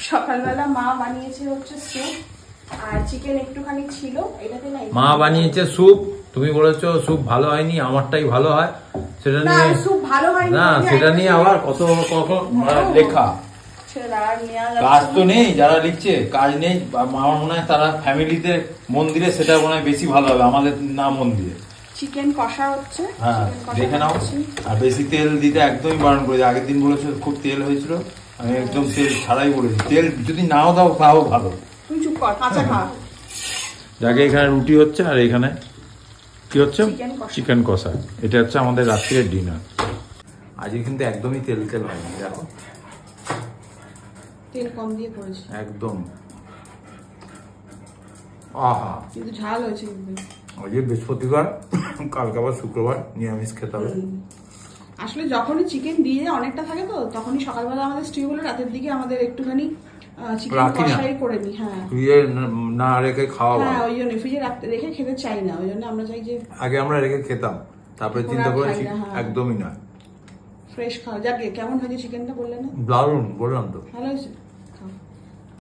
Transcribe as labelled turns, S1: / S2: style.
S1: সকালবেলা মা বানিয়েছে হচ্ছে স্যুপ আর চিকেন একটুখানি ছিল, এটাতে নাই
S2: মা বানিয়েছে স্যুপ, তুমি বলেছো স্যুপ ভালো হয়নি, আমারটাই ভালো হয়, সেটা নিয়ে
S1: স্যুপ ভালো হয়নি
S2: না, সেটা নিয়ে আবার কত লেখা। কাজ তো নেই, যারা লিখছে কাজ নেই। আমার মনে হয় তারা ফ্যামিলিতে মন্দিরে সেটা মনে হয় বেশি ভালো হবে, আমাদের না মন্দিরে।
S1: চিকেন কষা হচ্ছে,
S2: হ্যাঁ দেখে নাও। আর বেশি তেল দিতে একদমই বারণ করেছি, আগের দিন বলেছো খুব তেল হয়েছিল, আমি একদম তেল ছাড়াই বলেছি। তেল যদি নাও দাও তাও ভালো।
S1: তুই চুপ কর, কাঁচা খা।
S2: যাকে এখানে রুটি হচ্ছে আর এখানে কি হচ্ছে, চিকেন কষা। এটা হচ্ছে আমাদের রাত্রের ডিনার। আজকে কিন্তু একদমই তেল তেল হয়নি, দেখো
S1: তেল কম দিয়ে করেছি
S2: একদম। আহা,
S1: কিন্তু ঝাল হয়েছে।
S2: আজকে বৃহস্পতিবার, কালকে আবার শুক্রবার, নিরামিষ খেতে হবে।
S1: আসলে যখনই চিকেন দিয়ে অনেকটা থাকে তো তখনই সকালবেলা আমাদের স্টিউ হলে রাতের দিকে আমাদের একটুখানি চিকেন কষাই করে নি। হ্যাঁ,
S2: ফ্রিজে না রেখে খাওয়া।
S1: হ্যাঁ, ওই জন্য ফ্রিজে রেখে খেতে চাই না, ওই জন্য আমরা চাই যে
S2: আগে আমরা রেখে খেতাম, তারপরে চিন্তা করেছি একদমই না,
S1: ফ্রেশ খাওয়া। যাক, কেমন হয়েছে চিকেনটা বললে না?
S2: দারুণ, বললাম তো
S1: ভালো হয়েছে।